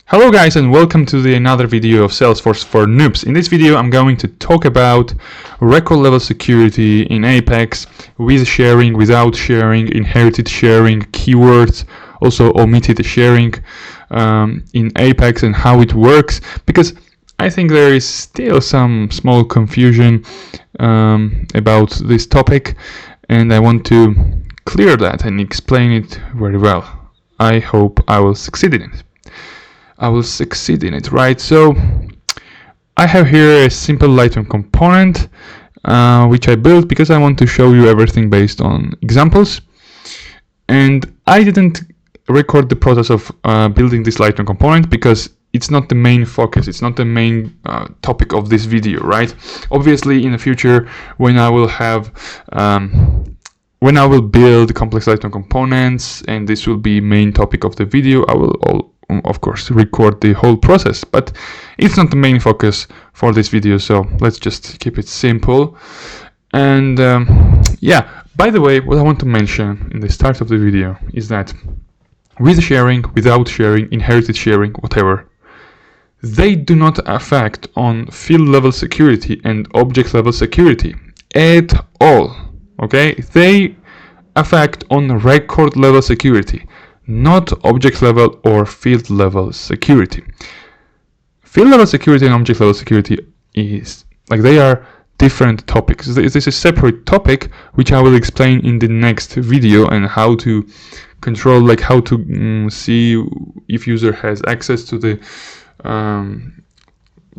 Hello guys, and welcome to another video of Salesforce for Noobs. In this video I'm going to talk about record level security in Apex, with sharing, without sharing, inherited sharing, keywords, also omitted sharing in Apex and how it works, because I think there is still some small confusion about this topic, and I want to clear that and explain it very well. I hope I will succeed in it. Right? So I have here a simple Lightroom component which I built because I want to show you everything based on examples, and I didn't record the process of building this Lightroom component because it's not the main focus, it's not the main topic of this video, right? Obviously in the future, when I will build complex Lightroom components and this will be main topic of the video, I will of course record the whole process, but it's not the main focus for this video, so let's just keep it simple. And yeah, by the way, what I want to mention in the start of the video is that with sharing, without sharing, inherited sharing, whatever, they do not affect on field level security and object level security at all. Okay, they affect on record level security, not object level or field level security. Field level security and object level security is like they are different topics. This is a separate topic which I will explain in the next video, and how to control, like how to see if user has access to the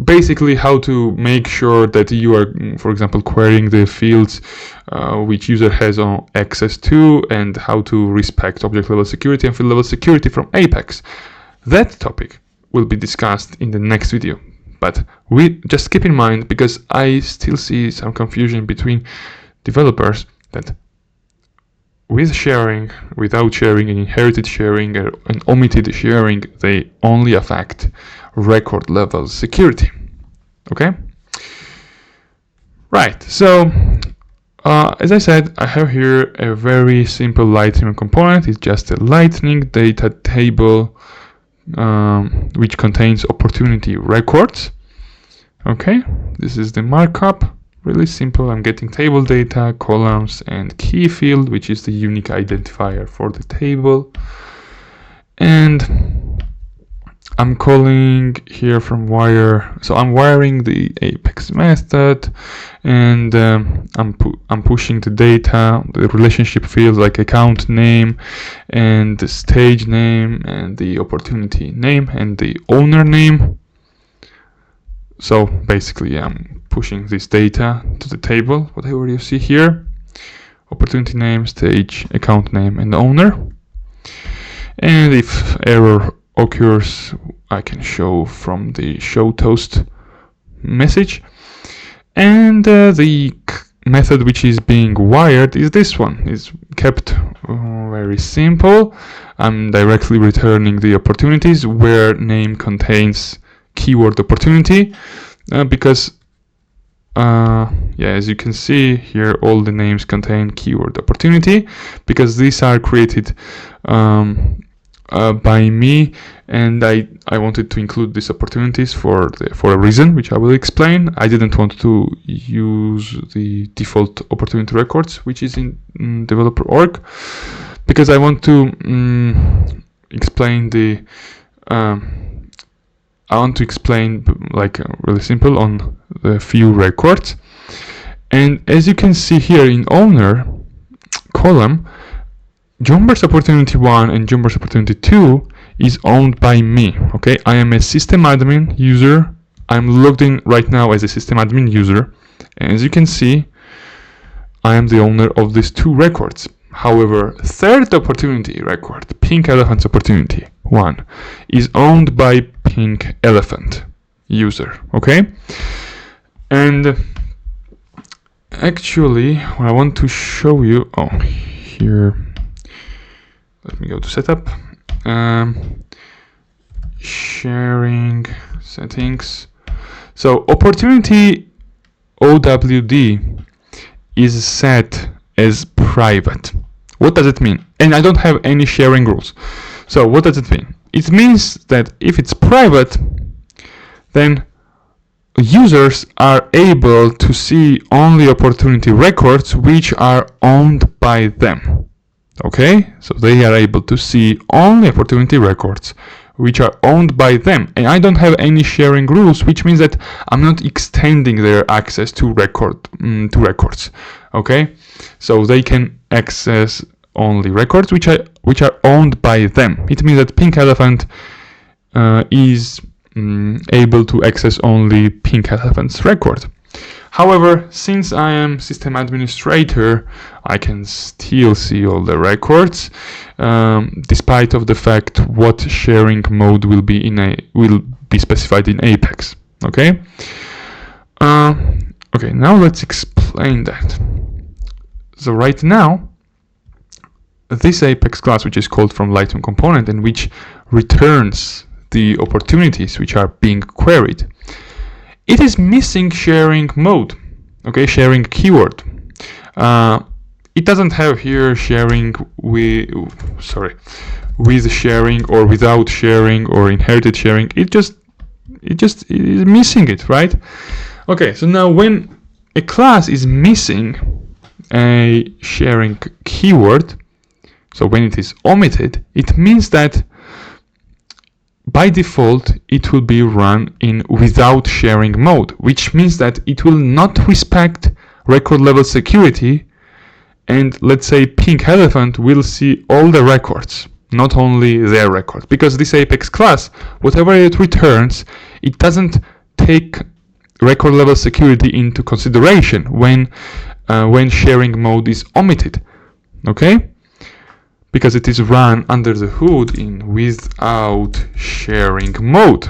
basically how to make sure that you are, for example, querying the fields which user has access to, and how to respect object level security and field level security from Apex. That topic will be discussed in the next video, but we just keep in mind, because I still see some confusion between developers, that with sharing, without sharing, and inherited sharing and omitted sharing, they only affect record level security. Okay, right, so as I said, I have here a very simple Lightroom component. It's just a Lightning data table which contains opportunity records. Okay, this is the markup, really simple. I'm getting table data, columns, and key field, which is the unique identifier for the table, and I'm calling here from wire, so I'm wiring the Apex method, and I'm pushing the data, the relationship fields like account name and the stage name and the opportunity name and the owner name. So basically I'm pushing this data to the table, whatever you see here: opportunity name, stage, account name, and owner. And if error occurs, I can show from the show toast message. And the method which is being wired is this one. It's kept very simple. I'm directly returning the opportunities where name contains keyword opportunity, because yeah, as you can see here, all the names contain keyword opportunity, because these are created by me, and I wanted to include these opportunities for a reason which I will explain. I didn't want to use the default opportunity records which is in developer org, because I want to explain the I want to explain like really simple on the few records. And as you can see here in owner column, Jumbers opportunity 1 and Jumbers opportunity 2 is owned by me. Okay, I am a system admin user. I'm logged in right now as a system admin user, and as you can see, I am the owner of these two records. However, third opportunity record, Pink Elephant's opportunity 1, is owned by Pink Elephant user. Okay, and actually what I want to show you, here, let me go to setup, sharing settings. So opportunity OWD is set as private. What does it mean? And I don't have any sharing rules. So what does it mean? it means that if it's private, then users are able to see only opportunity records which are owned by them. Okay, so they are able to see only opportunity records which are owned by them, and I don't have any sharing rules, which means that I'm not extending their access to records. Okay, so they can access only records which are owned by them. It means that Pink Elephant is able to access only Pink Elephant's record. However, since I am system administrator, I can still see all the records, despite of the fact what sharing mode will be specified in Apex. Okay. Okay. Now let's explain that. So right now, this Apex class, which is called from Lightroom component and which returns the opportunities which are being queried, it is missing sharing mode. Okay, sharing keyword. It doesn't have here sharing with sharing or without sharing or inherited sharing. It just is missing it, right? Okay, so now when a class is missing a sharing keyword, so when it is omitted, it means that by default it will be run in without sharing mode, which means that it will not respect record level security, and let's say Pink Elephant will see all the records, not only their records, because this Apex class, whatever it returns, it doesn't take record level security into consideration when sharing mode is omitted. Okay, because it is run under the hood in without sharing mode.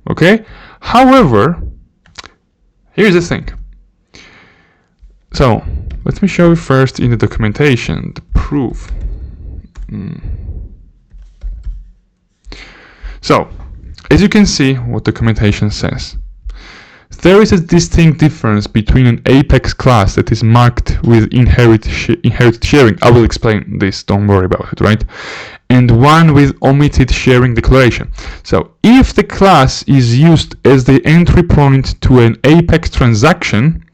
Okay, however, here's the thing. So let me show you first in the documentation the proof. So as you can see what the documentation says, there is a distinct difference between an Apex class that is marked with inherited sharing. I will explain this, don't worry about it, right? And one with omitted sharing declaration. So if the class is used as the entry point to an Apex transaction,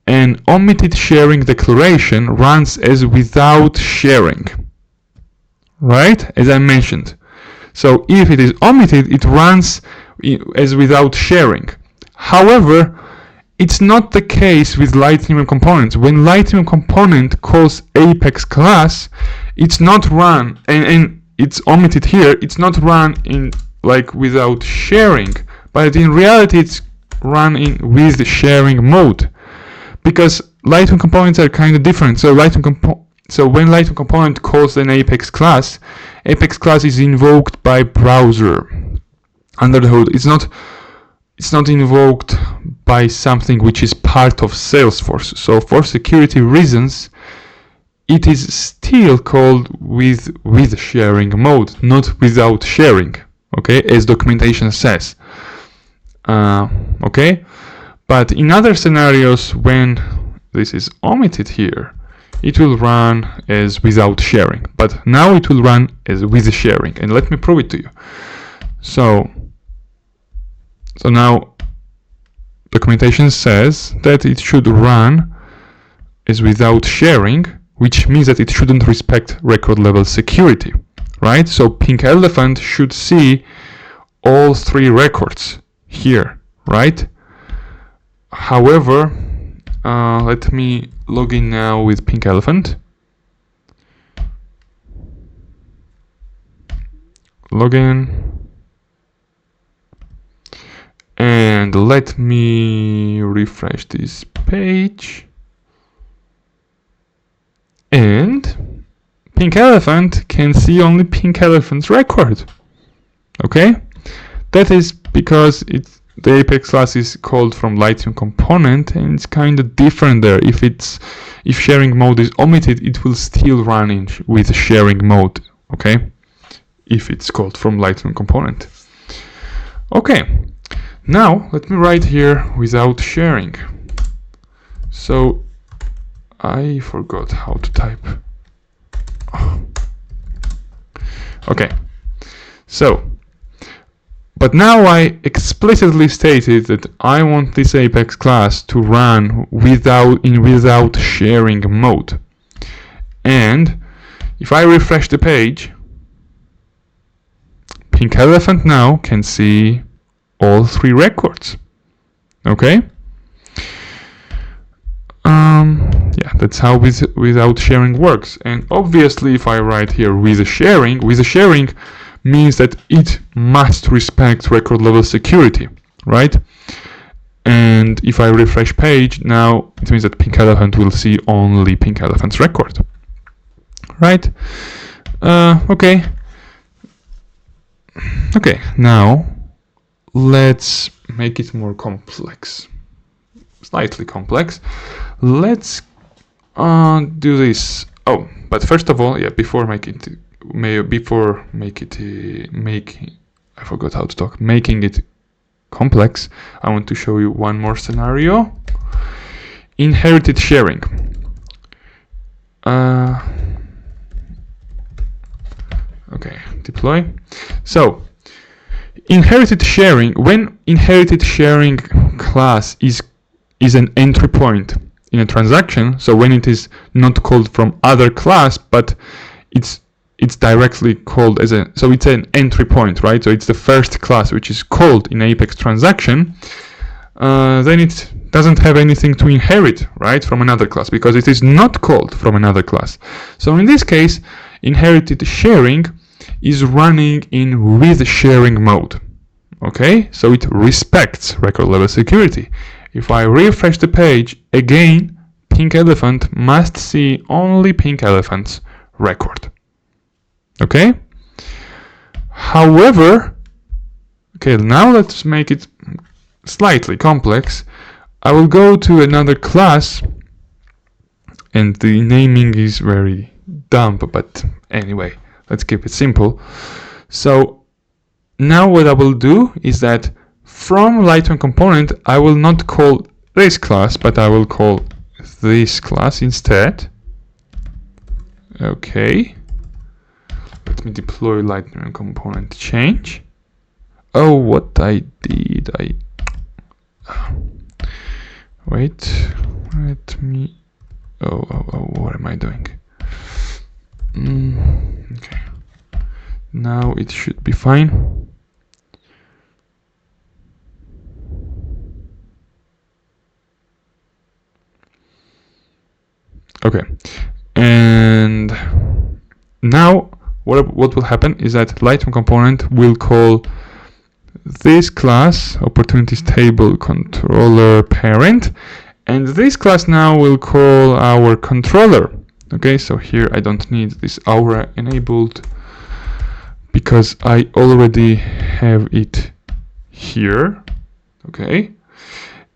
an omitted sharing declaration runs as without sharing, right? As I mentioned. So if it is omitted, it runs as without sharing. However, it's not the case with Lightroom components. When Lightroom component calls Apex class, it's not run, and it's omitted here, it's not run in like without sharing, but in reality it's run in with sharing mode, because Lightroom components are kind of different. So when Lightroom component calls an Apex class is invoked by browser under the hood. It's not invoked by something which is part of Salesforce. So for security reasons, it is still called with sharing mode, not without sharing. Okay, as documentation says. Okay, but in other scenarios, when this is omitted here, it will run as without sharing. But now it will run as with sharing, and let me prove it to you. So now documentation says that it should run as without sharing, which means that it shouldn't respect record level security, right? So Pink Elephant should see all three records here, right? However, let me log in now with Pink Elephant. Log in. And let me refresh this page. And Pink Elephant can see only Pink Elephant's record. Okay? That is because the Apex class is called from Lightroom component, and it's kind of different there. If sharing mode is omitted, it will still run with sharing mode. Okay? If it's called from Lightroom component. Okay. Now let me write here without sharing. So I forgot how to type. Okay, So, but now I explicitly stated that I want this Apex class to run without sharing mode. And if I refresh the page, Pink Elephant now can see all 3 records. Okay? Yeah, that's how without sharing works. And obviously, if I write here with sharing means that it must respect record level security, right? And if I refresh page, now it means that Pink Elephant will see only Pink Elephant's record, right? Okay. Okay, now let's make it more complex, slightly complex. Let's do this. Oh, but first of all, yeah, making it complex, I want to show you one more scenario. Inherited sharing. Okay, deploy. So, inherited sharing, when inherited sharing class is an entry point in a transaction, so when it is not called from other class, but it's directly called as so it's an entry point, right? So it's the first class which is called in Apex transaction, then it doesn't have anything to inherit, right, from another class, because it is not called from another class. So in this case, inherited sharing is running in with sharing mode. Okay, so it respects record level security. If I refresh the page again, Pink Elephant must see only Pink Elephant's record. Okay? However, okay, now let's make it slightly complex. I will go to another class, and the naming is very dumb, but anyway, let's keep it simple. So now what I will do is that from Lightroom component, I will not call this class, but I will call this class instead. Okay. Let me deploy Lightroom component change. Oh, what I did, wait, let me, oh, what am I doing? Okay, now it should be fine. Okay, and now what will happen is that Lightroom component will call this class opportunities table controller parent, and this class now will call our controller. Okay, so here I don't need this aura enabled because I already have it here. Okay,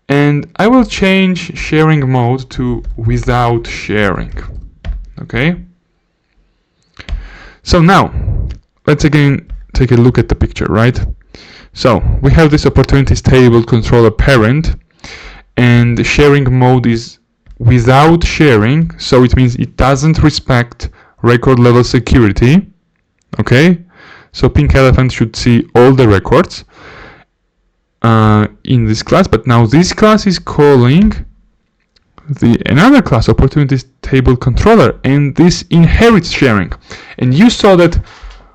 and I will change sharing mode to without sharing. Okay, so now let's again take a look at the picture, right? So we have this opportunities table controller parent, and the sharing mode is without sharing, so it means it doesn't respect record level security. Okay, so Pink Elephant should see all the records in this class, but now this class is calling another class, opportunities table controller, and this inherits sharing. And you saw that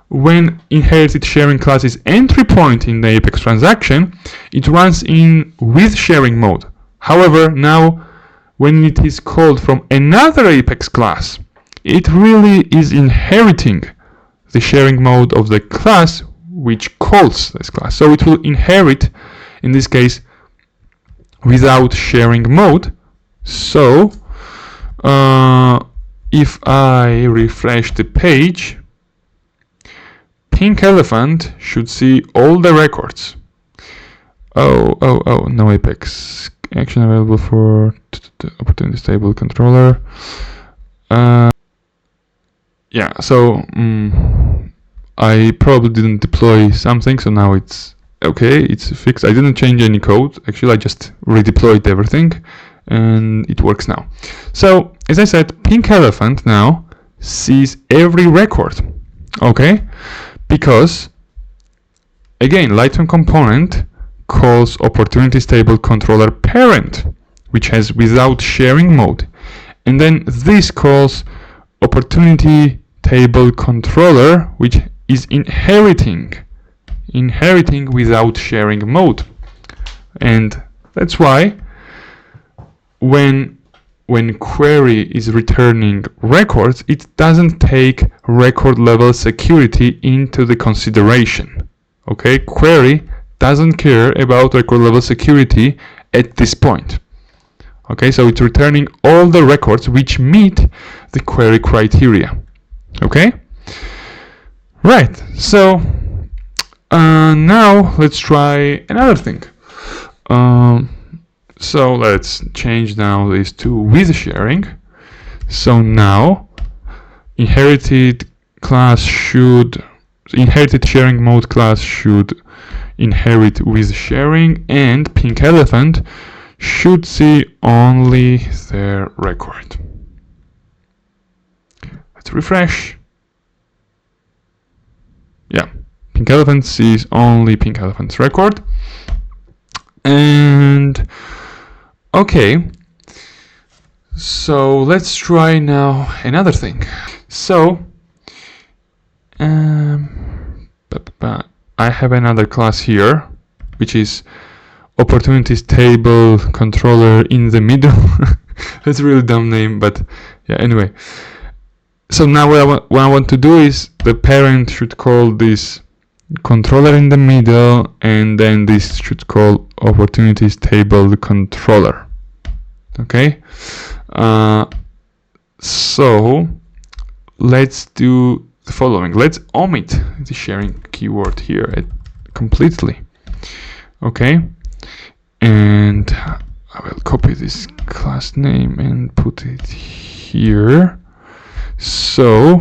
when inherited sharing class is entry point in the Apex transaction, it runs in with sharing mode. However, now when it is called from another Apex class, it really is inheriting the sharing mode of the class which calls this class. So it will inherit, in this case, without sharing mode. So if I refresh the page, Pink Elephant should see all the records. Oh, no Apex action available for opportunities table controller. Yeah, so I probably didn't deploy something, so now it's okay, it's fixed. I didn't change any code, actually I just redeployed everything and it works now. So as I said, Pink Elephant now sees every record, okay, because again, Lightroom component calls opportunities table controller parent, which has without sharing mode. And then this calls opportunity table controller, which is inheriting without sharing mode. And that's why when query is returning records, it doesn't take record level security into the consideration. Okay, query doesn't care about record level security at this point. Okay, so it's returning all the records which meet the query criteria. Okay, right, so now let's try another thing. So let's change now this to with sharing. So now inherited sharing mode class should inherit with sharing, and pink elephant should see only their record. Let's refresh. Yeah, pink elephant sees only pink elephant's record. And okay, so let's try now another thing. So I have another class here, which is opportunities table controller in the middle. That's a really dumb name, but yeah, anyway. So now what I want to do is the parent should call this controller in the middle, and then this should call opportunities table controller. Okay, so let's do the following. Let's omit the sharing keyword here completely. Okay, and I will copy this class name and put it here. So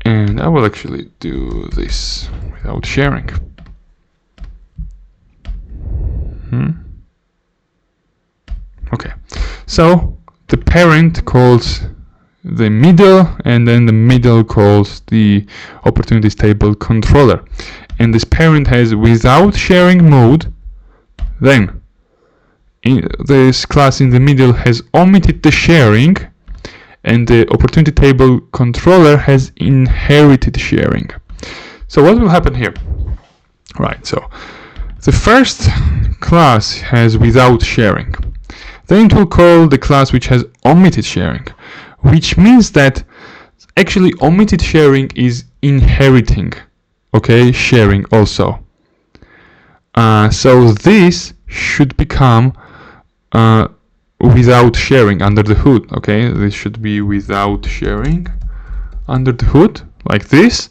and I will actually do this without sharing. Okay, so the parent calls the middle, and then the middle calls the opportunities table controller, and this parent has without sharing mode. Then this class in the middle has omitted the sharing, and the opportunity table controller has inherited sharing. So what will happen here? Right, so the first class has without sharing. Then it will call the class which has omitted sharing, which means that actually omitted sharing is inheriting, okay, sharing also. So this should become without sharing under the hood. Okay, this should be without sharing under the hood, like this.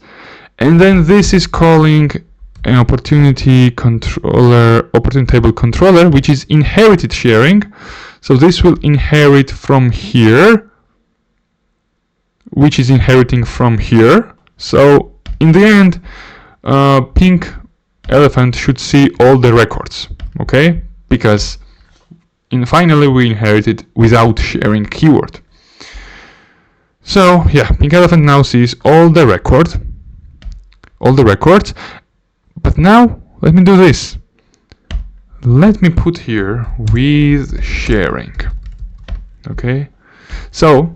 And then this is calling an opportunity table controller, which is inherited sharing. So this will inherit from here, which is inheriting from here. So in the end, pink elephant should see all the records, okay? Because finally we inherited without sharing keyword. So yeah, pink elephant now sees all the records. But now let me do this. Let me put here with sharing. Okay, so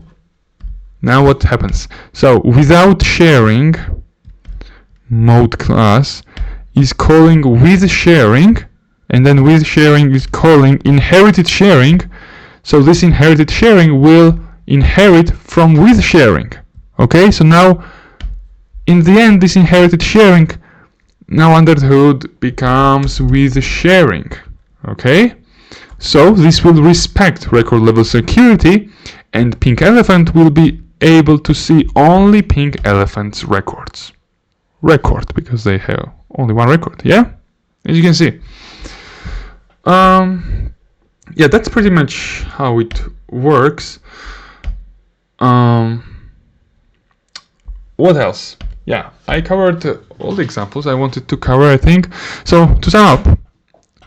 now what happens? So without sharing mode class is calling with sharing, and then with sharing is calling inherited sharing. So this inherited sharing will inherit from with sharing. Okay, so now in the end this inherited sharing now under the hood becomes with sharing. Okay, so this will respect record level security, and pink elephant will be able to see only pink elephant's record, because they have only one record. Yeah, as you can see. Yeah, that's pretty much how it works. What else? Yeah, I covered all the examples I wanted to cover, I think. So to sum up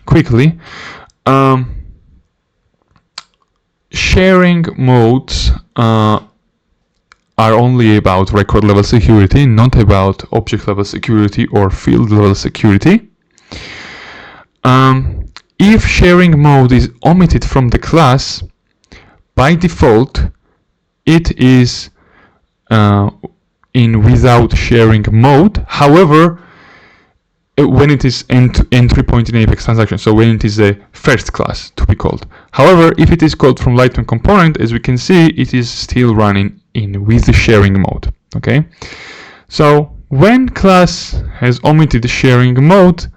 quickly, sharing modes are only about record level security, not about object level security or field level security. If sharing mode is omitted from the class, by default, it is in without sharing mode. However, when it is entry point in Apex transaction, so when it is a first class to be called. However, if it is called from Lightning component, as we can see, it is still running in with the sharing mode. Okay, so when class has omitted the sharing mode,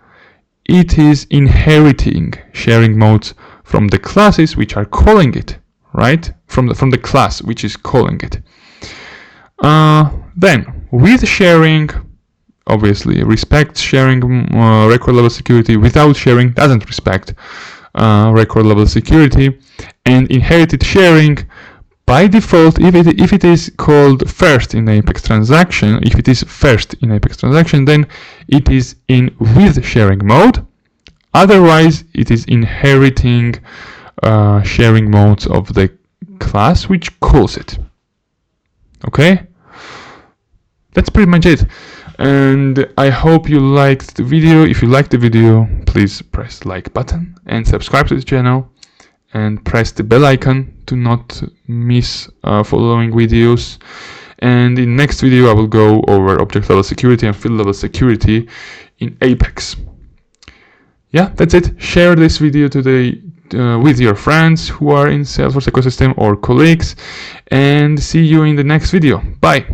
it is inheriting sharing modes from the classes which are calling it, right? From the class which is calling it. Then with sharing, obviously respects sharing record level security. Without sharing, doesn't respect record level security. And inherited sharing, by default, if it is called first in Apex transaction, then it is in with sharing mode. Otherwise, it is inheriting sharing modes of the class which calls it. Okay, that's pretty much it. And I hope you liked the video. If you liked the video, please press the like button and subscribe to the channel, and press the bell icon to not miss following videos. And in next video I will go over object level security and field level security in Apex. Yeah, that's it. Share this video today with your friends who are in Salesforce ecosystem or colleagues, and see you in the next video. Bye.